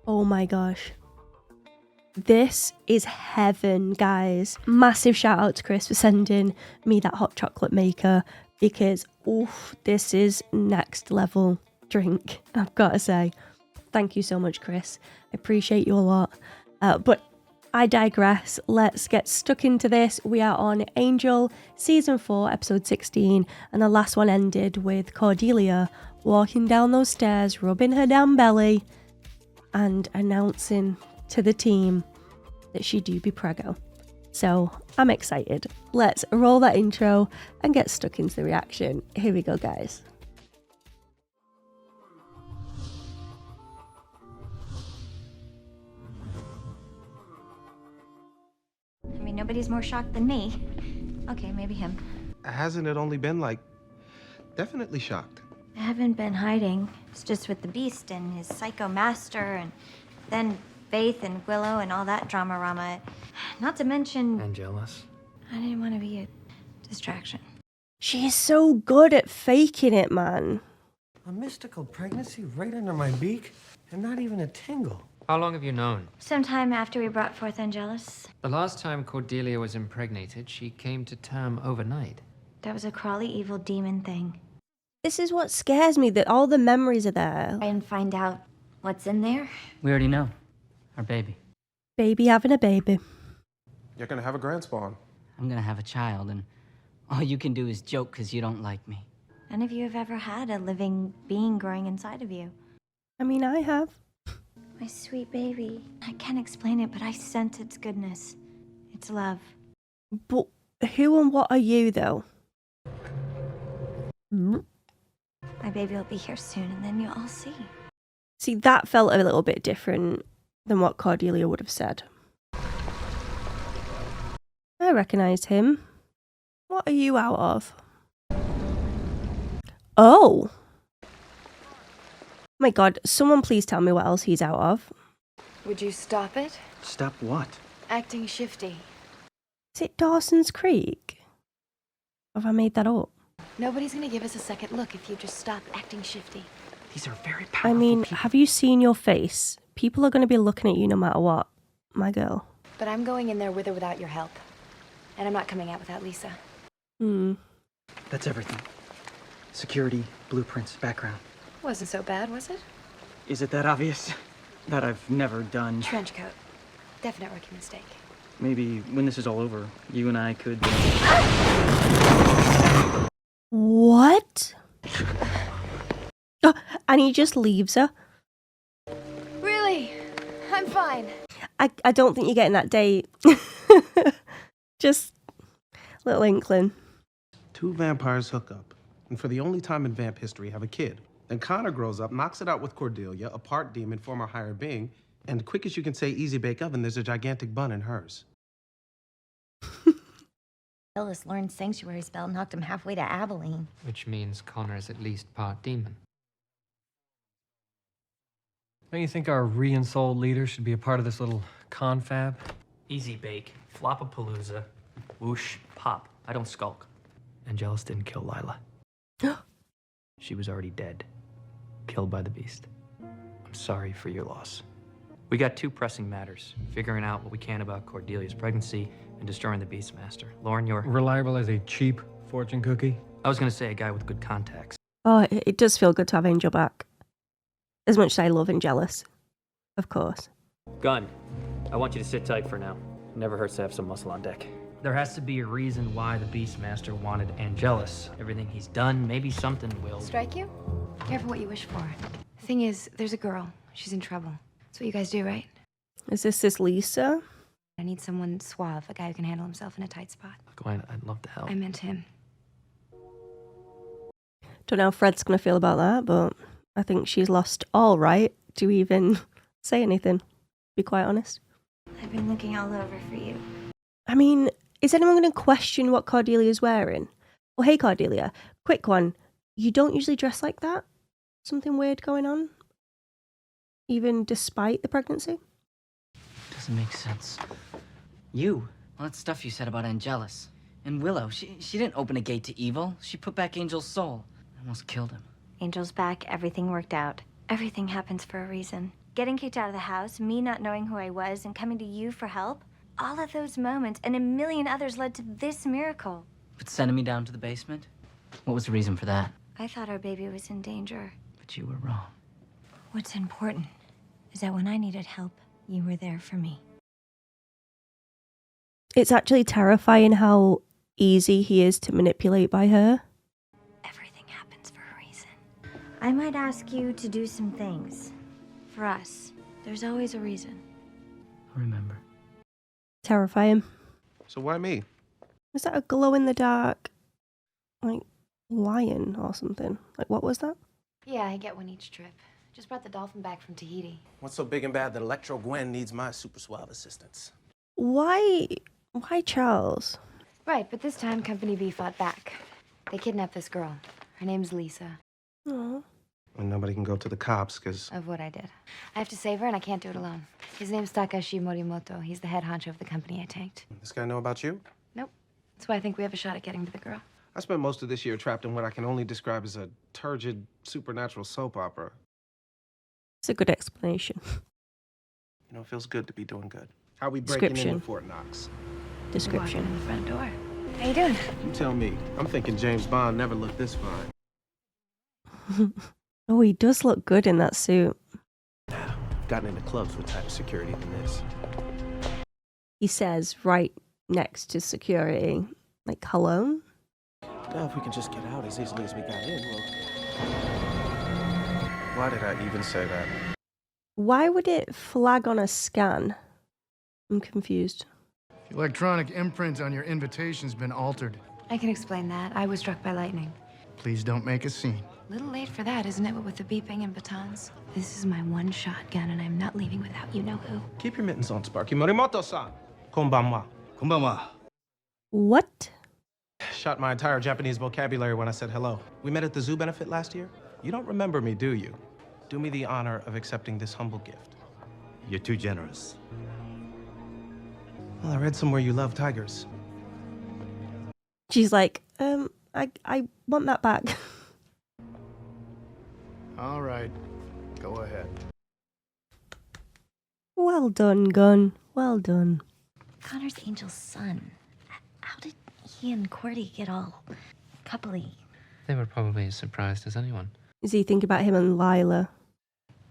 Oh my gosh. This is heaven, guys. Massive shout out to Chris for sending me that hot chocolate maker because, oof, this is next level drink, I've got to say. Thank you so much, Chris. I appreciate you a lot. But I digress. Let's get stuck into this. We are on Angel, Season 4, Episode 16, and the last one ended with Cordelia walking down those stairs, rubbing her damn belly, and announcing to the team that she do be preggo. So I'm excited. Let's roll that intro and get stuck into the reaction. Here we go, guys. I mean, nobody's more shocked than me. Okay, maybe him. Hasn't it only been like, definitely shocked? I haven't been hiding. It's just with the Beast and his psycho master, and then Faith and Willow and all that drama-rama. Not to mention... And jealous. I didn't want to be a distraction. She is so good at faking it, man. A mystical pregnancy right under my beak, and not even a tingle. How long have you known? Sometime after we brought forth Angelus. The last time Cordelia was impregnated, she came to term overnight. That was a crawly evil demon thing. This is what scares me, that all the memories are there. Try and find out what's in there. We already know. Our baby. Baby having a baby. You're gonna have a grand spawn. I'm gonna have a child, and all you can do is joke because you don't like me. None of you have ever had a living being growing inside of you. I mean, I have. My sweet baby. I can't explain it, but I sense its goodness. It's love. But who and what are you, though? My baby will be here soon, and then you'll all see. See, that felt a little bit different than what Cordelia would have said. I recognise him. What are you out of? Oh! My god, someone please tell me what else he's out of. Would you stop it? Stop what? Acting shifty. Is it Dawson's Creek? Or have I made that up? Nobody's gonna give us a second look if you just stop acting shifty. These are very powerful I mean, people. have you seen your face? People are going to be looking at you no matter what, my girl. But I'm going in there with or without your help. And I'm not coming out without Lisa. That's everything. Security, blueprints, background. Wasn't so bad, was it? Is it that obvious? That I've never done. Trench coat. Definite rookie mistake. Maybe when this is all over, you and I could... What? Oh, and he just leaves her. Really? I'm fine. I don't think you're getting that date. Just little inkling. Two vampires hook up, and for the only time in vamp history have a kid. Then Connor grows up, knocks it out with Cordelia, a part demon, former higher being, and quick as you can say easy bake oven, there's a gigantic bun in hers. This learned sanctuary spell knocked him halfway to Abilene. Which means Connor's at least part demon. Don't you think our re-ensouled leader should be a part of this little confab? Easy bake, flopapalooza, whoosh, pop. I don't skulk. Angelus didn't kill Lila. She was already dead. Killed by the Beast. I'm sorry for your loss. We got two pressing matters. Figuring out what we can about Cordelia's pregnancy and destroying the Beastmaster. Lauren, you're... Reliable as a cheap fortune cookie? I was gonna say a guy with good contacts. Oh, it does feel good to have Angel back. As much as I love Angelus. Of course. Gun, I want you to sit tight for now. Never hurts to have some muscle on deck. There has to be a reason why the Beastmaster wanted Angelus. Everything he's done, maybe something will... Strike you? Careful what you wish for. Thing is, there's a girl. She's in trouble. That's what you guys do, right? Is this Lisa? I need someone suave, a guy who can handle himself in a tight spot. Go ahead, I'd love to help. I meant him. Don't know how Fred's going to feel about that, but I think she's lost all right to even say anything, to be quite honest. I've been looking all over for you. I mean, is anyone going to question what Cordelia's wearing? Well, hey, Cordelia, quick one. You don't usually dress like that? Something weird going on? Even despite the pregnancy? Doesn't make sense. You? All that stuff you said about Angelus. And Willow, she didn't open a gate to evil. She put back Angel's soul. Almost killed him. Angel's back, everything worked out. Everything happens for a reason. getting kicked out of the house, me not knowing who I was, and coming to you for help. All of those moments and a million others led to this miracle. But sending me down to the basement? What was the reason for that? I thought our baby was in danger. But you were wrong. What's important is that when I needed help, you were there for me. It's actually terrifying how easy he is to manipulate by her. Everything happens for a reason. I might ask you to do some things. For us, there's always a reason. I remember. Terrifying. So why me? Was that a glow in the dark, like, lion or something? Like, what was that? Yeah, I get one each trip. Just brought the dolphin back from Tahiti. What's so big and bad that Electro Gwen needs my super suave assistance? Why Charles? Right, but this time Company B fought back. They kidnapped this girl. Her name's Lisa. Oh. And nobody can go to the cops because... Of what I did. I have to save her, and I can't do it alone. His name's Takashi Morimoto. He's the head honcho of the company I tanked. This guy know about you? Nope. That's why I think we have a shot at getting to the girl. I spent most of this year trapped in what I can only describe as a turgid supernatural soap opera. It's a good explanation. You know, it feels good to be doing good. How we breaking Description. into Fort Knox? Walking Description. in the front door. How you doing? You tell me. I'm thinking James Bond never looked this fine. Oh, he does look good in that suit. Gotten into clubs with tighter security than this. He says right next to security, like, hello? Well, if we can just get out as easily as we got in, well... Why did I even say that? Why would it flag on a scan? I'm confused. The electronic imprint on your invitation's been altered. I can explain that. I was struck by lightning. Please don't make a scene. Little late for that, isn't it, what with the beeping and batons? This is my one shotgun, and I'm not leaving without you-know-who. Keep your mittens on, Sparky. Morimoto-san. Konbanwa. Konbanwa. What? Shot my entire Japanese vocabulary when I said hello. We met at the zoo benefit last year? You don't remember me, do you? Do me the honor of accepting this humble gift. You're too generous. Well, I read somewhere you love tigers. She's like, I want that back. All right, go ahead. Well done, Gun. Well done. Connor's Angel's son. How did he and Cordy get all coupley? They were probably as surprised as anyone. Does he think about him and Lila?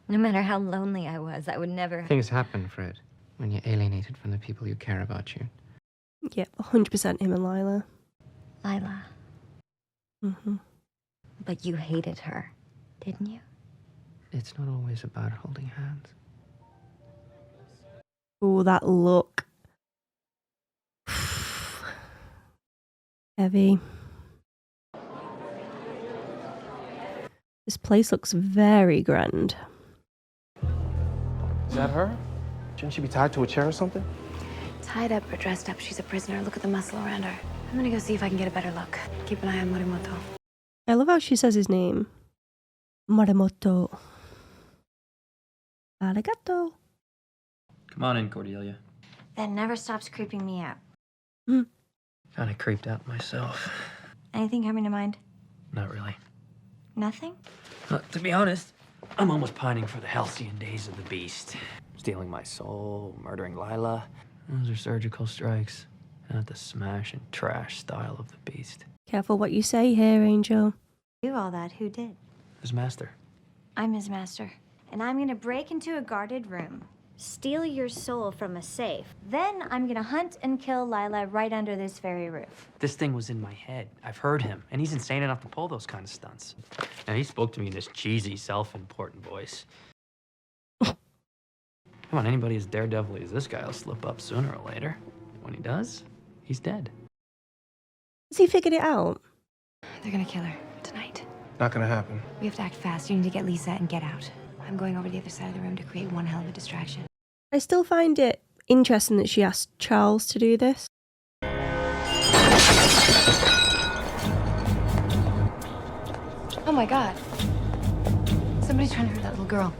No matter how lonely I was, I would never... Things happen, Fred, when you're alienated from the people who care about you. Yep, 100% him and Lila. Lila. Mm-hmm. But you hated her, didn't you? It's not always about holding hands. Oh, that look. Heavy. This place looks very grand. Is that her? Shouldn't she be tied to a chair or something? Tied up or dressed up, she's a prisoner. Look at the muscle around her. I'm gonna go see if I can get a better look. Keep an eye on Morimoto. I love how she says his name. Morimoto. Arigato. Come on in, Cordelia. That never stops creeping me out. Kind of creeped out myself. Anything coming to mind? Not really. Nothing? To be honest, I'm almost pining for the halcyon days of the beast. Stealing my soul, murdering Lila. Those are surgical strikes. Not the smash and trash style of the beast. Careful what you say here, Angel. Do all that, who did? His master. I'm his master. And I'm gonna break into a guarded room, steal your soul from a safe. Then I'm gonna hunt and kill Lila right under this very roof. This thing was in my head. I've heard him, and he's insane enough to pull those kind of stunts. Now, he spoke to me in this cheesy, self-important voice. Come on, anybody as daredevil as this guy will slip up sooner or later. When he does, he's dead. Has he figured it out? They're gonna kill her tonight. Not gonna happen. We have to act fast. You need to get Lisa and get out. I'm going over to the other side of the room to create one hell of a distraction. I still find it interesting that she asked Charles to do this. Oh my god. Somebody's trying to hurt that little girl.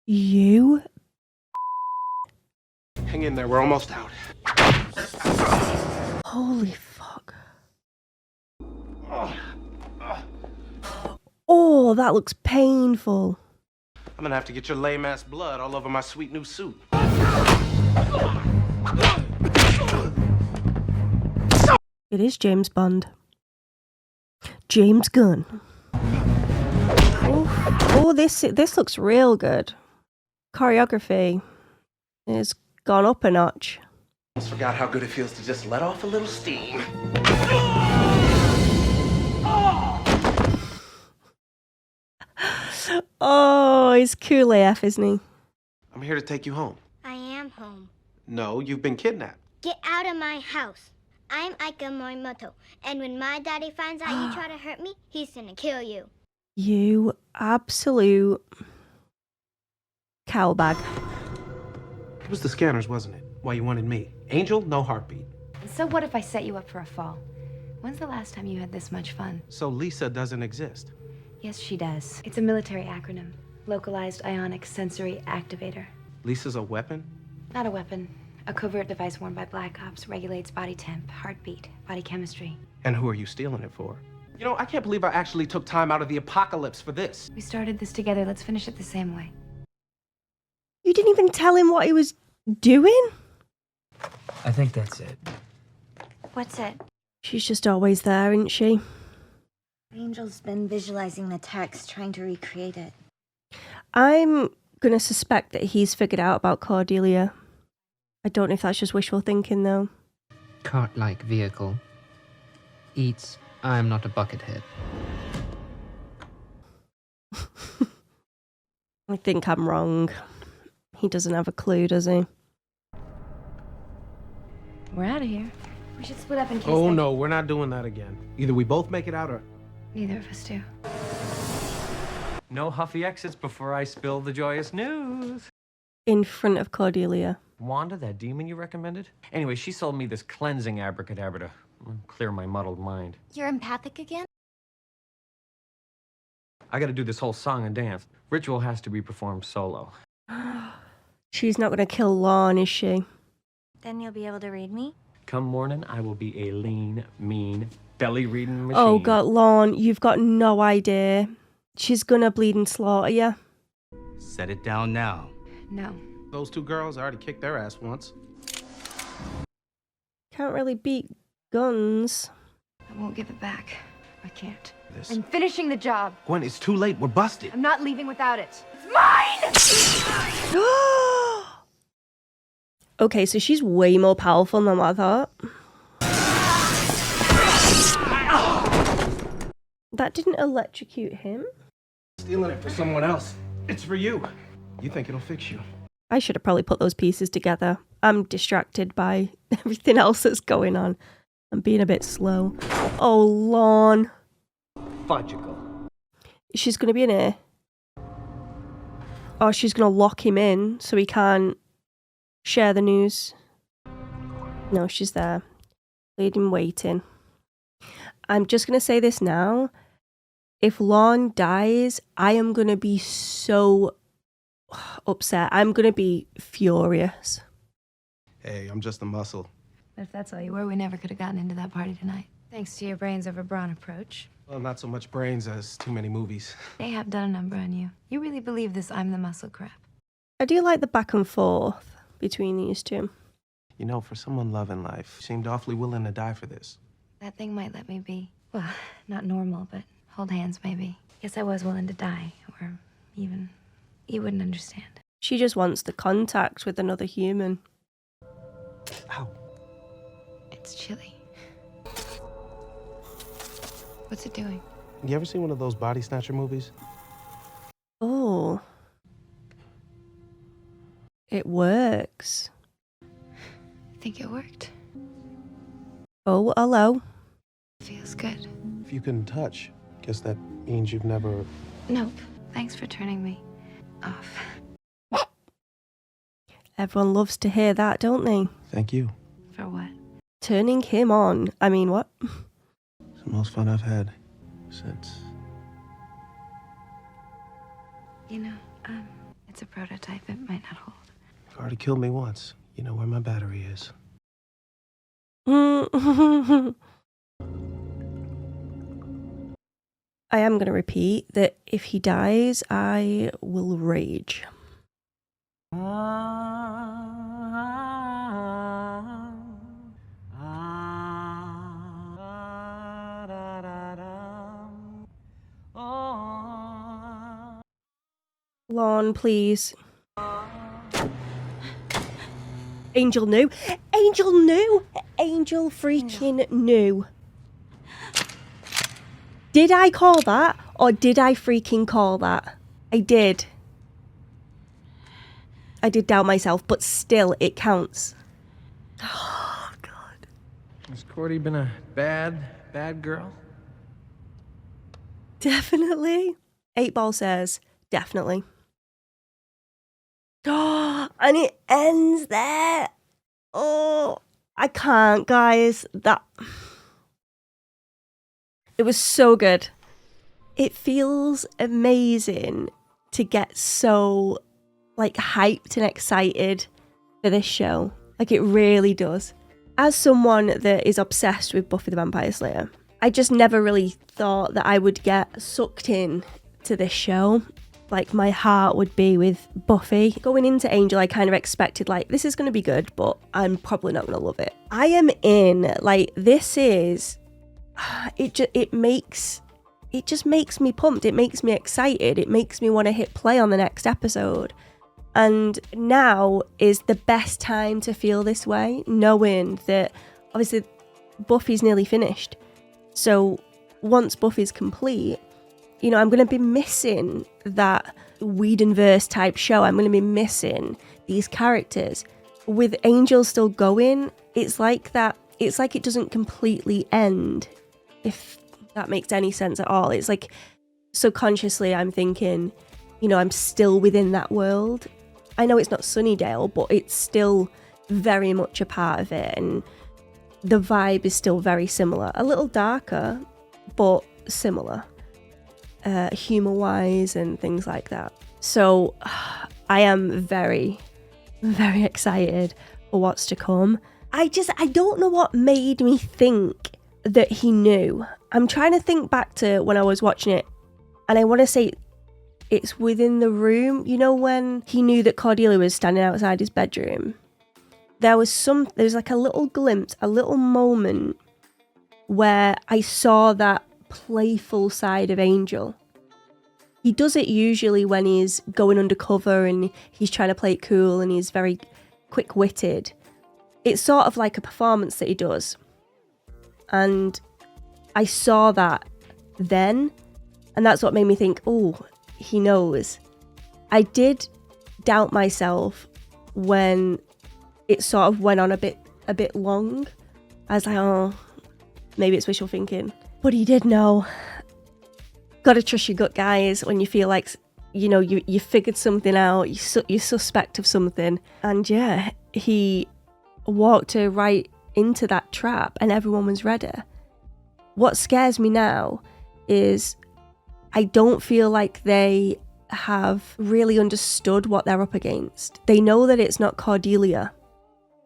You? Hang in there, we're almost out. Holy fuck. Oh, Oh, that looks painful. I'm gonna have to get your lame-ass blood all over my sweet new suit. It is James Bond. James Gunn. Oh, this looks real good. Choreography has gone up a notch. Almost forgot how good it feels to just let off a little steam. Oh, he's cool AF, isn't he? I'm here to take you home. I am home. No, you've been kidnapped. Get out of my house. I'm Aika Morimoto, and when my daddy finds out you try to hurt me, he's gonna kill you. You absolute cowbag. It was the scanners, wasn't it? Why you wanted me. Angel, no heartbeat. So what if I set you up for a fall? When's the last time you had this much fun? So Lisa doesn't exist. Yes, she does. It's a military acronym. Localized Ionic Sensory Activator. Lisa's a weapon? Not a weapon. A covert device worn by Black Ops, regulates body temp, heartbeat, body chemistry. And who are you stealing it for? You know, I can't believe I actually took time out of the apocalypse for this. We started this together. Let's finish it the same way. You didn't even tell him what he was doing? I think that's it. What's it? She's just always there, isn't she? Angel's been visualizing the text, trying to recreate it. I'm gonna suspect that he's figured out about Cordelia. I don't know if that's just wishful thinking, though. Cart-like vehicle. Eats, I'm not a buckethead. I think I'm wrong. He doesn't have a clue, does he? We're out of here. We should split up in case Oh, no, we're not doing that again. Either we both make it out or... Neither of us do. No huffy exits before I spill the joyous news. In front of Cordelia. Wanda, that demon you recommended? Anyway, she sold me this cleansing abracadabra to clear my muddled mind. You're empathic again? I gotta do this whole song and dance. Ritual has to be performed solo. She's not gonna kill Lorne, is she? Then you'll be able to read me? Come morning, I will be a lean, mean, belly-reading machine. Oh god, Lorne, you've got no idea. She's gonna bleed and slaughter you. Set it down now. No. Those two girls, I already kicked their ass once. Can't really beat guns. I won't give it back. I can't. This. I'm finishing the job. Gwen, it's too late. We're busted. I'm not leaving without it. It's mine! Okay, so she's way more powerful than I thought. That didn't electrocute him. Stealing it for someone else. It's for you. You think it'll fix you. I should have probably put those pieces together. I'm distracted by everything else that's going on. I'm being a bit slow. Oh, Lorne. Fudgical. She's going to be in here. Or she's going to lock him in so he can't share the news. No, she's there. Lady waiting. I'm just going to say this now. If Lorne dies, I am going to be so upset. I'm going to be furious. Hey, I'm just a muscle. If that's all you were, we never could have gotten into that party tonight. Thanks to your brains over brawn approach. Well, not so much brains as too many movies. They have done a number on you. You really believe this I'm the muscle crap. I do like the back and forth between these two. You know, for someone loving life, you seemed awfully willing to die for this. That thing might let me be. Well, not normal, but hold hands maybe. Guess I was willing to die, or even you wouldn't understand. She just wants the contact with another human. Ow. It's chilly. What's it doing? You ever seen one of those body snatcher movies? Oh. It works. I think it worked. Oh, hello. Feels good. If you can touch, guess that means you've never... Nope. Thanks for turning me off. Everyone loves to hear that, don't they? Thank you. For what? Turning him on. I mean, what? It's the most fun I've had since... You know, it's a prototype. It might not hold. You've already killed me once. You know where my battery is. I am going to repeat that if he dies, I will rage. Lon, please. Angel knew. Angel knew. Angel freaking knew. Did I call that? Or did I freaking call that? I did. I did doubt myself, but still, it counts. Oh, God. Has Cordy been a bad girl? Definitely. 8-Ball says, definitely. Oh, and it ends there. Oh, I can't, guys. It was so good. It feels amazing to get so, like, hyped and excited for this show. Like, it really does. As someone that is obsessed with Buffy the Vampire Slayer, I just never really thought that I would get sucked in to this show. Like, my heart would be with Buffy. Going into Angel, I kind of expected, like, this is going to be good, but I'm probably not going to love it. I am in. Like, this is... It just makes me pumped. It makes me excited. It makes me want to hit play on the next episode. And now is the best time to feel this way, knowing that, obviously, Buffy's nearly finished. So, once Buffy's complete... You know, I'm going to be missing that Whedonverse type show. I'm going to be missing these characters. With Angel still going, it's like that. It's like it doesn't completely end, if that makes any sense at all. It's like subconsciously I'm thinking, you know, I'm still within that world. I know it's not Sunnydale, but it's still very much a part of it. And the vibe is still very similar. A little darker, but similar. Humor-wise and things like that. So I am very, very excited for what's to come. I don't know what made me think that he knew. I'm trying to think back to when I was watching it, and I want to say it's within the room. You know, when he knew that Cordelia was standing outside his bedroom? There's like a little glimpse, a little moment where I saw that playful side of Angel. He does it usually when he's going undercover and he's trying to play it cool and he's very quick-witted. It's sort of like a performance that he does. And I saw that then, and that's what made me think, oh, he knows. I did doubt myself when it sort of went on a bit long. I was like, oh, maybe it's wishful thinking. But he did know. Gotta trust your gut, guys, when you feel like, you know, you figured something out, you're suspect of something. And yeah, he walked her right into that trap and everyone was ready. What scares me now is I don't feel like they have really understood what they're up against. They know that it's not Cordelia,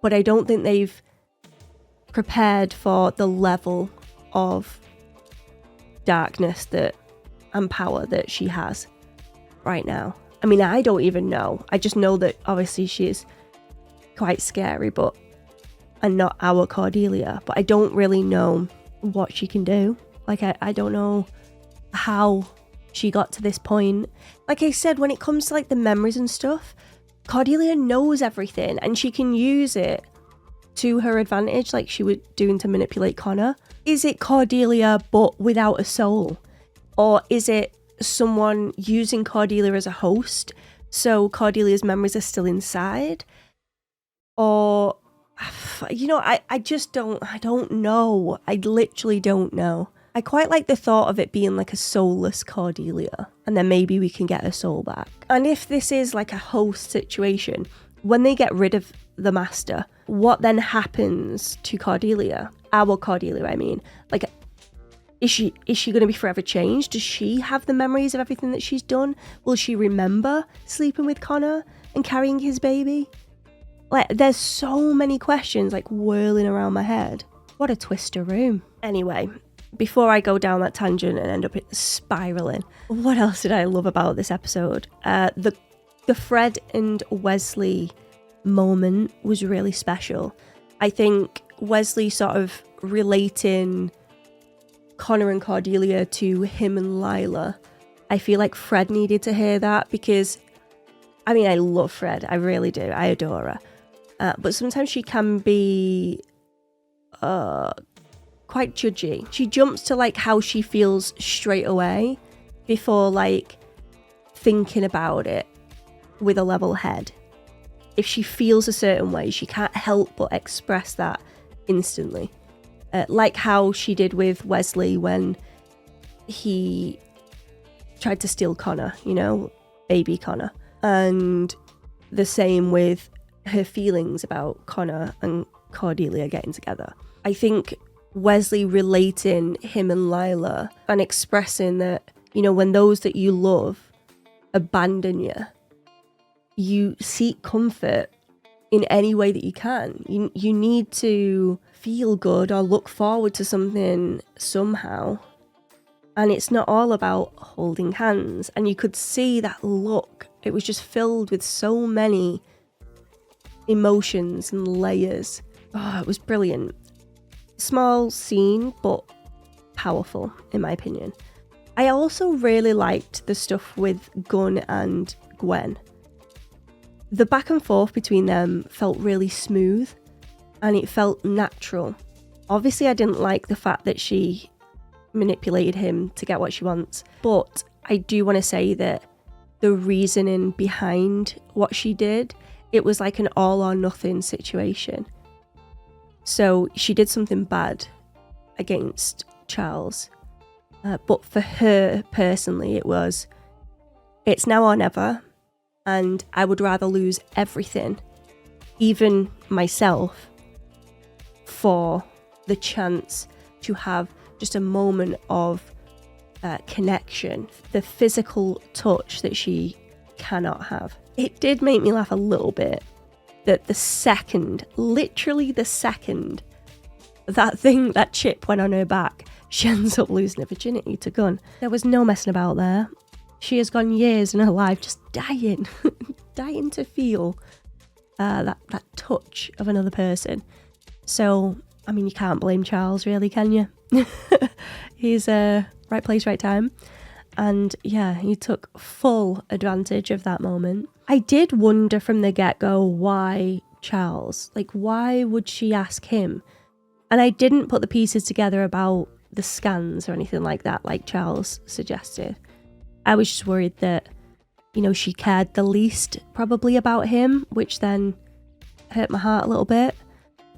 but I don't think they've prepared for the level of darkness and power that she has right now. I mean, I don't even know. I just know that obviously she is quite scary, and not our Cordelia. But I don't really know what she can do. Like, I don't know how she got to this point. Like I said, when it comes to like the memories and stuff, Cordelia knows everything and she can use it to her advantage, like she was doing to manipulate Connor. Is it Cordelia but without a soul? Or is it someone using Cordelia as a host, so Cordelia's memories are still inside? Or, you know, I don't know. I literally don't know. I quite like the thought of it being like a soulless Cordelia, and then maybe we can get her soul back. And if this is like a host situation, when they get rid of the Master, what then happens to Cordelia? Our Cordelia, I mean. Like, is she going to be forever changed? Does she have the memories of everything that she's done? Will she remember sleeping with Connor and carrying his baby? Like, there's so many questions like whirling around my head. What a twister room. Anyway, before I go down that tangent and end up spiraling, what else did I love about this episode? The Fred and Wesley moment was really special. I think Wesley sort of relating Connor and Cordelia to him and Lila. I feel like Fred needed to hear that because, I mean, I love Fred. I really do. I adore her. But sometimes she can be quite judgy. She jumps to like how she feels straight away before like thinking about it with a level head. If she feels a certain way, she can't help but express that instantly. Like how she did with Wesley when he tried to steal Connor, you know, baby Connor. And the same with her feelings about Connor and Cordelia getting together. I think Wesley relating him and Lila and expressing that, you know, when those that you love abandon you, you seek comfort in any way that you can. You need to feel good or look forward to something somehow. And it's not all about holding hands. And you could see that look. It was just filled with so many emotions and layers. Oh, it was brilliant. Small scene, but powerful, in my opinion. I also really liked the stuff with Gunn and Gwen. The back and forth between them felt really smooth and it felt natural. Obviously, I didn't like the fact that she manipulated him to get what she wants, but I do want to say that the reasoning behind what she did, it was like an all or nothing situation. So she did something bad against Charles, but for her personally, it's now or never. And I would rather lose everything, even myself, for the chance to have just a moment of connection, the physical touch that she cannot have. It did make me laugh a little bit that literally the second that chip went on her back, she ends up losing her virginity to Gunn. There was no messing about there. She has gone years in her life just dying to feel that touch of another person. So, I mean, you can't blame Charles, really, can you? He's right place, right time. And yeah, he took full advantage of that moment. I did wonder from the get-go why Charles? Like, why would she ask him? And I didn't put the pieces together about the scans or anything like that, like Charles suggested. I was just worried that, you know, she cared the least probably about him, which then hurt my heart a little bit.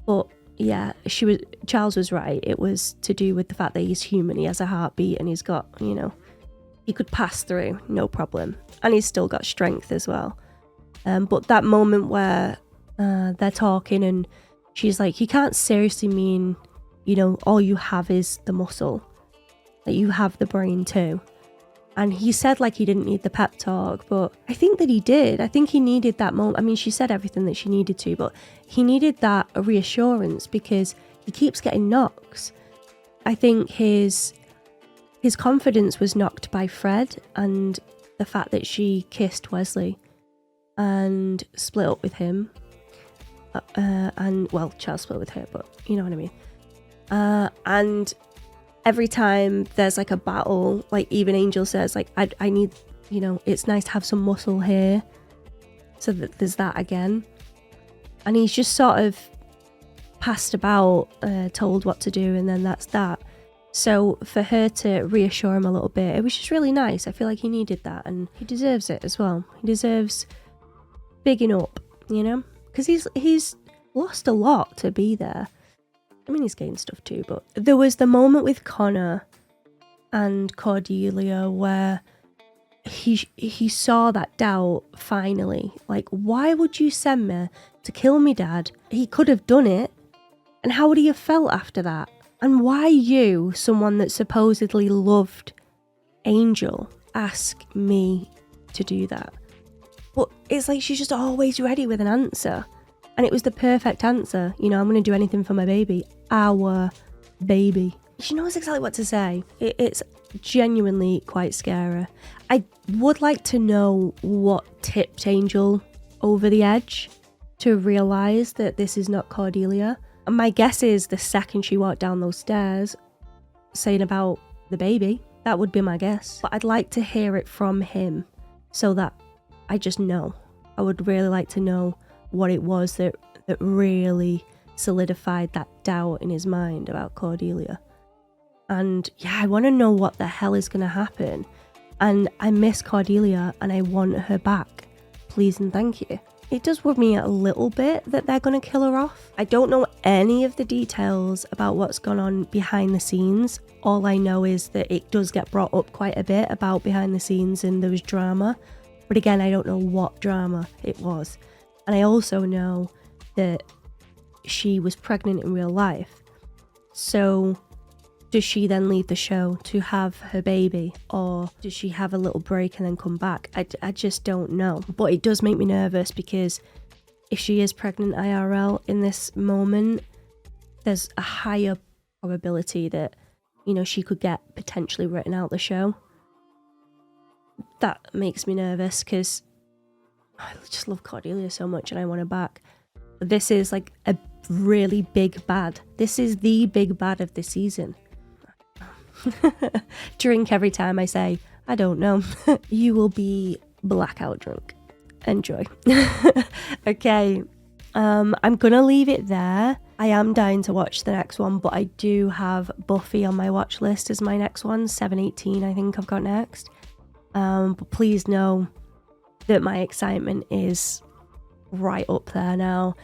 But yeah, Charles was right. It was to do with the fact that he's human, he has a heartbeat and he's got, you know, he could pass through, no problem. And he's still got strength as well. But that moment where they're talking and she's like, you can't seriously mean, you know, all you have is the muscle. That you have the brain too. And he said like he didn't need the pep talk, but I think that he did. I think he needed that moment. I mean, she said everything that she needed to, but he needed that reassurance because he keeps getting knocks. I think his confidence was knocked by Fred and the fact that she kissed Wesley and split up with him. Charles split with her, but you know what I mean. And every time there's like a battle, like even Angel says, like, I need, you know, it's nice to have some muscle here. So that there's that again. And he's just sort of passed about, told what to do, and then that's that. So for her to reassure him a little bit, it was just really nice. I feel like he needed that, and he deserves it as well. He deserves bigging up, you know? Because he's lost a lot to be there. I mean, he's gained stuff too, but there was the moment with Connor and Cordelia where he saw that doubt finally. Like, why would you send me to kill me dad? He could have done it. And how would he have felt after that? And why you, someone that supposedly loved Angel, ask me to do that? But it's like she's just always ready with an answer. And it was the perfect answer. You know, I'm going to do anything for my baby. Our baby. she knows exactly what to say. It's genuinely quite scary. I would like to know what tipped Angel over the edge to realise that this is not Cordelia. And my guess is the second she walked down those stairs saying about the baby. That would be my guess. But I'd like to hear it from him so that I just know. I would really like to know what it was that really solidified that doubt in his mind about Cordelia. And yeah, I want to know what the hell is going to happen. And I miss Cordelia and I want her back. Please and thank you. It does worry me a little bit that they're going to kill her off. I don't know any of the details about what's gone on behind the scenes. All I know is that it does get brought up quite a bit about behind the scenes and there was drama. But again, I don't know what drama it was. And I also know that she was pregnant in real life. So does she then leave the show to have her baby, or does she have a little break and then come back? I just don't know. But it does make me nervous because if she is pregnant IRL in this moment, there's a higher probability that, you know, she could get potentially written out the show. That makes me nervous because I just love Cordelia so much and I want her back. But this is like a really big bad. This is the big bad of the season. Drink every time I say, I don't know. You will be blackout drunk. Enjoy. Okay. I'm gonna leave it there. I am dying to watch the next one, but I do have Buffy on my watch list as my next one. 7/18 I think I've got next. But please know that my excitement is right up there now.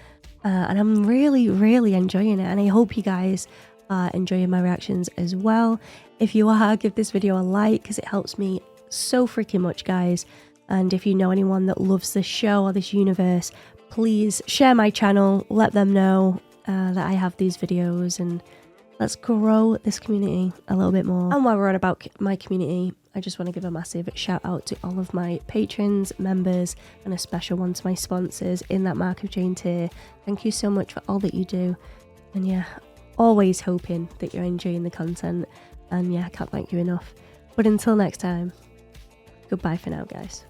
And I'm really, really enjoying it. And I hope you guys are enjoying my reactions as well. If you are, give this video a like because it helps me so freaking much, guys. And if you know anyone that loves this show or this universe, please share my channel, let them know that I have these videos, and let's grow this community a little bit more. And while we're on about my community, I just want to give a massive shout out to all of my patrons, members, and a special one to my sponsors in that Mark of Jane tier. Thank you so much for all that you do. And yeah, always hoping that you're enjoying the content. And yeah, I can't thank you enough. But until next time, goodbye for now, guys.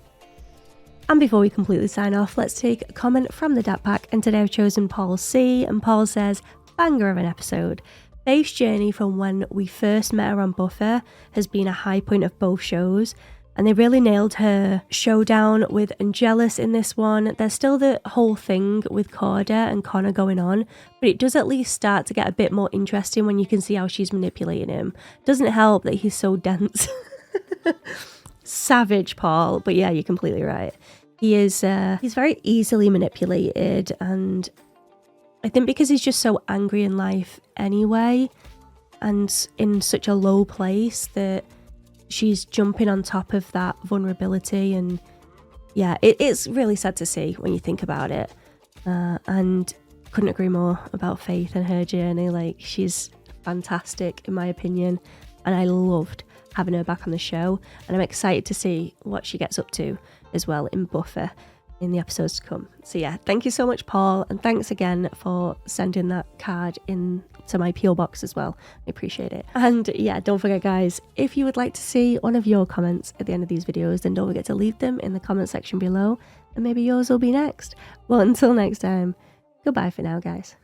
And before we completely sign off, let's take a comment from the Dat Pack. And today I've chosen Paul C. And Paul says, banger of an episode. Faith's journey from when we first met her on Buffy has been a high point of both shows, and they really nailed her showdown with Angelus in this one. There's still the whole thing with Corda and Connor going on, but it does at least start to get a bit more interesting when you can see how she's manipulating him. Doesn't help that he's so dense. Savage, Paul. But yeah, you're completely right. He is, he's very easily manipulated, and I think because he's just so angry in life anyway, and in such a low place, that she's jumping on top of that vulnerability. And yeah, it's really sad to see when you think about it. And couldn't agree more about Faith and her journey. Like, she's fantastic in my opinion, and I loved having her back on the show, and I'm excited to see what she gets up to as well in Buffy in the episodes to come. So yeah, thank you so much, Paul, and thanks again for sending that card in to my PO box as well. I appreciate it. And yeah, don't forget, guys, if you would like to see one of your comments at the end of these videos, then don't forget to leave them in the comment section below, and maybe yours will be next. Well, until next time, goodbye for now, guys.